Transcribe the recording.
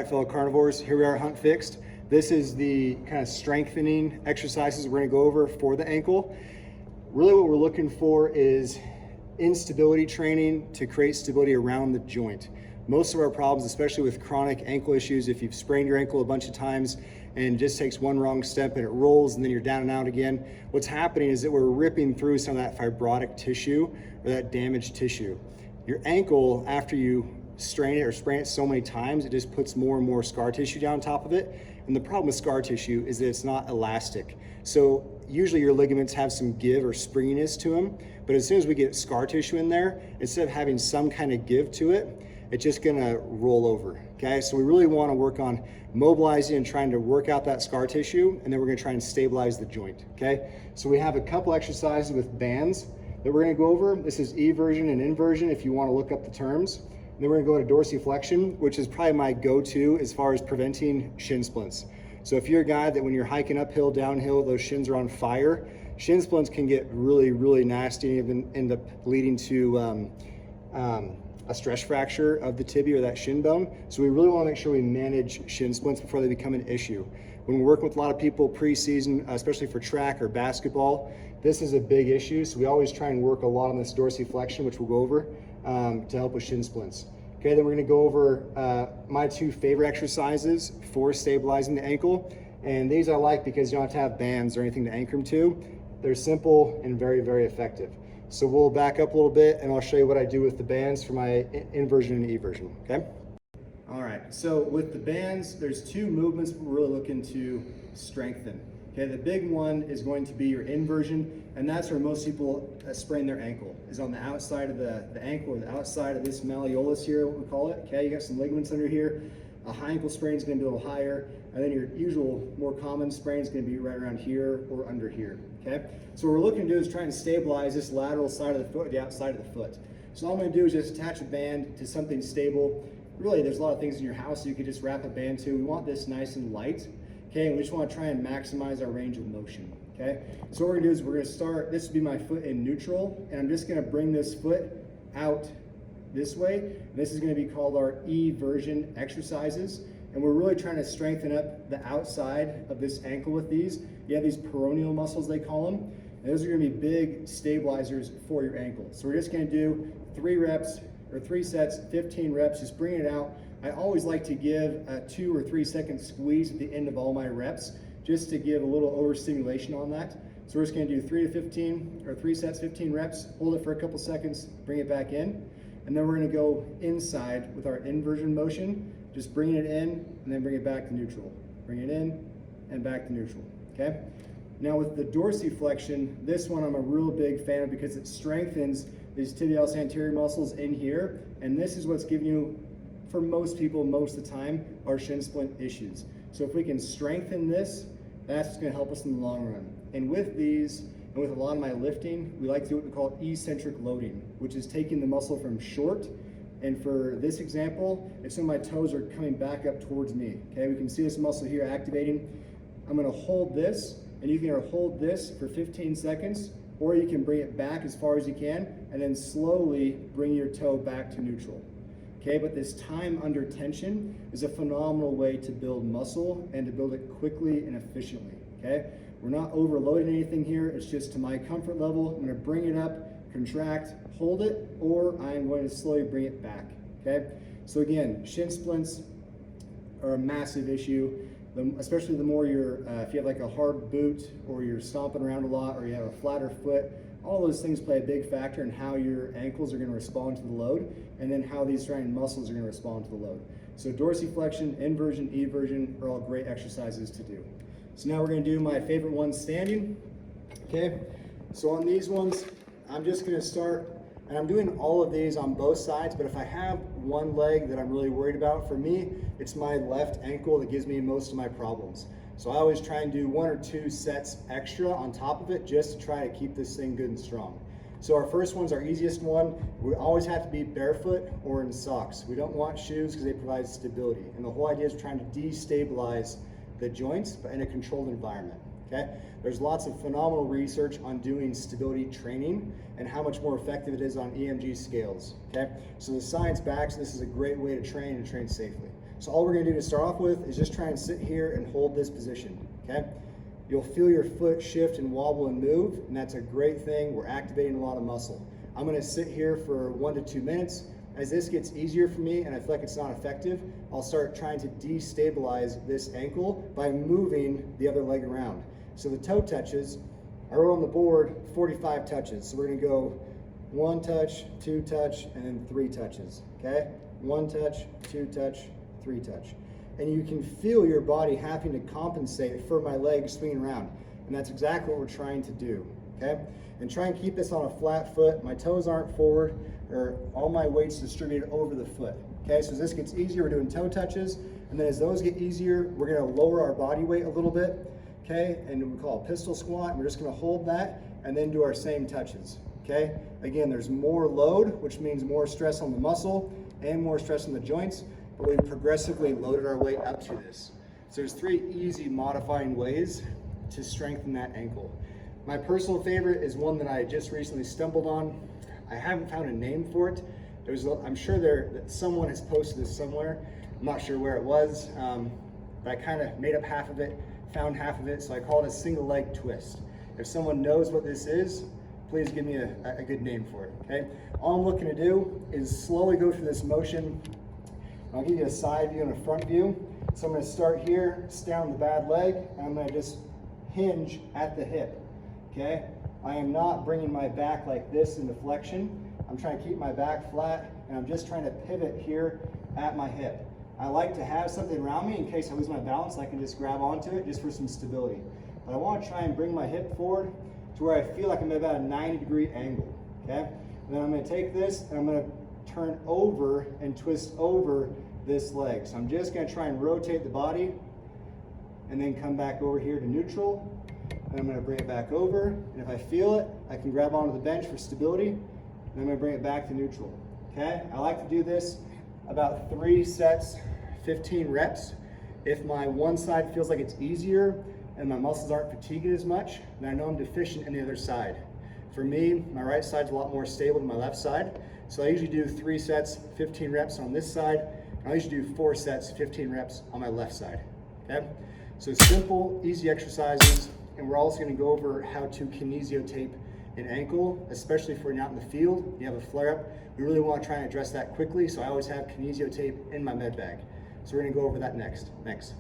right, fellow carnivores, here we are at Hunt Fixed. This is the kind of strengthening exercises we're gonna go over for the ankle. Really what we're looking for is instability training to create stability around the joint. Most of our problems, especially with chronic ankle issues, if you've sprained your ankle a bunch of times and it just takes one wrong step and it rolls and then you're down and out again, what's happening is that we're ripping through some of that fibrotic tissue or that damaged tissue. Your ankle, after you strain it or sprain it so many times, it just puts more and more scar tissue down on top of it. And the problem with scar tissue is that it's not elastic. So usually your ligaments have some give or springiness to them, but as soon as we get scar tissue in there, instead of having some kind of give to it, it's just gonna roll over, okay? So we really wanna work on mobilizing and trying to work out that scar tissue, and then we're gonna try and stabilize the joint, okay? So we have a couple exercises with bands that we're gonna go over. This is eversion and inversion if you wanna look up the terms. And then we're gonna go to dorsiflexion, which is probably my go-to as far as preventing shin splints. So if you're a guy that when you're hiking uphill, downhill, those shins are on fire, shin splints can get really, really nasty and even end up leading to a stress fracture of the tibia or that shin bone. So we really wanna make sure we manage shin splints before they become an issue. When we're working with a lot of people pre-season, especially for track or basketball, this is a big issue. So we always try and work a lot on this dorsiflexion, which we'll go over to help with shin splints. Okay, then we're gonna go over my two favorite exercises for stabilizing the ankle. And these I like because you don't have to have bands or anything to anchor them to. They're simple and very, very effective. So we'll back up a little bit and I'll show you what I do with the bands for my inversion and eversion, okay? All right, so with the bands, there's two movements we're really looking to strengthen. Okay, the big one is going to be your inversion, and that's where most people sprain their ankle, is on the outside of the ankle, or the outside of this malleolus here, what we call it. Okay, you got some ligaments under here. A high ankle sprain is going to be a little higher, and then your usual, more common sprain is going to be right around here or under here. Okay, so what we're looking to do is try and stabilize this lateral side of the foot, the outside of the foot. So all I'm going to do is just attach a band to something stable. Really, there's a lot of things in your house you could just wrap a band to. We want this nice and light. Okay, and we just want to try and maximize our range of motion. Okay, so what we're gonna do is we're gonna start, this would be my foot in neutral, and I'm just gonna bring this foot out this way. And this is gonna be called our eversion exercises. And we're really trying to strengthen up the outside of this ankle with these. You have these peroneal muscles, they call them. And those are gonna be big stabilizers for your ankle. So we're just gonna do 3 reps, or 3 sets, 15 reps, just bring it out. I always like to give a 2 or 3 second squeeze at the end of all my reps, just to give a little overstimulation on that. So we're just gonna do 3 to 15, or 3 sets, 15 reps, hold it for a couple seconds, bring it back in. And then we're gonna go inside with our inversion motion, just bringing it in and then bring it back to neutral. Bring it in and back to neutral, okay? Now with the dorsiflexion, this one I'm a real big fan of because it strengthens these tibialis anterior muscles in here. And this is what's giving you, for most people, most of the time, our shin splint issues. So if we can strengthen this, that's gonna help us in the long run. And with these, and with a lot of my lifting, we like to do what we call eccentric loading, which is taking the muscle from short. And for this example, if some of my toes are coming back up towards me, okay? We can see this muscle here activating. I'm gonna hold this, and you can either hold this for 15 seconds, or you can bring it back as far as you can, and then slowly bring your toe back to neutral. Okay, but this time under tension is a phenomenal way to build muscle and to build it quickly and efficiently, okay? We're not overloading anything here, it's just to my comfort level. I'm gonna bring it up, contract, hold it, or I'm going to slowly bring it back, okay? So again, shin splints are a massive issue, especially the more you're, if you have like a hard boot or you're stomping around a lot or you have a flatter foot, all those things play a big factor in how your ankles are going to respond to the load and then how these surrounding muscles are going to respond to the load. So dorsiflexion, inversion, eversion are all great exercises to do. So now we're going to do my favorite ones standing. Okay, so on these ones, I'm just going to start, and I'm doing all of these on both sides, but if I have one leg that I'm really worried about, for me, it's my left ankle that gives me most of my problems. So I always try and do 1 or 2 sets extra on top of it just to try to keep this thing good and strong. So our first one's our easiest one. We always have to be barefoot or in socks. We don't want shoes because they provide stability. And the whole idea is trying to destabilize the joints, but in a controlled environment, okay? There's lots of phenomenal research on doing stability training and how much more effective it is on EMG scales, okay? So the science backs this is a great way to train and train safely. So all we're gonna do to start off with is just try and sit here and hold this position, okay? You'll feel your foot shift and wobble and move, and that's a great thing. We're activating a lot of muscle. I'm gonna sit here for 1 to 2 minutes. As this gets easier for me and I feel like it's not effective, I'll start trying to destabilize this ankle by moving the other leg around. So the toe touches, I wrote on the board 45 touches. So we're gonna go 1 touch, 2 touch, and then 3 touches, okay? 1 touch, 2 touch, 3 touch. And you can feel your body having to compensate for my legs swinging around. And that's exactly what we're trying to do, okay? And try and keep this on a flat foot. My toes aren't forward, or all my weight's distributed over the foot, okay? So as this gets easier, we're doing toe touches. And then as those get easier, we're gonna lower our body weight a little bit, okay? And we call it pistol squat. And we're just gonna hold that and then do our same touches, okay? Again, there's more load, which means more stress on the muscle and more stress on the joints, but we've progressively loaded our way up to this. So there's 3 easy modifying ways to strengthen that ankle. My personal favorite is one that I just recently stumbled on. I haven't found a name for it. I'm sure that someone has posted this somewhere. I'm not sure where it was, but I kind of made up half of it, found half of it, so I call it a single leg twist. If someone knows what this is, please give me a good name for it, okay? All I'm looking to do is slowly go through this motion. I'll give you a side view and a front view. So I'm gonna start here, stay on the bad leg, and I'm gonna just hinge at the hip, okay? I am not bringing my back like this into flexion. I'm trying to keep my back flat, and I'm just trying to pivot here at my hip. I like to have something around me in case I lose my balance. I can just grab onto it just for some stability. But I wanna try and bring my hip forward to where I feel like I'm at about a 90-degree angle, okay? And then I'm gonna take this and I'm gonna turn over and twist over this leg. So I'm just gonna try and rotate the body and then come back over here to neutral. And I'm gonna bring it back over. And if I feel it, I can grab onto the bench for stability. And I'm gonna bring it back to neutral, okay? I like to do this about 3 sets, 15 reps. If my one side feels like it's easier and my muscles aren't fatiguing as much, then I know I'm deficient in the other side. For me, my right side's a lot more stable than my left side. So I usually do 3 sets, 15 reps on this side. And I usually do 4 sets, 15 reps on my left side, okay? So simple, easy exercises. And we're also gonna go over how to kinesiotape an ankle, especially if we're not in the field, you have a flare-up. We really wanna try and address that quickly, so I always have kinesiotape in my med bag. So we're gonna go over that next. Thanks.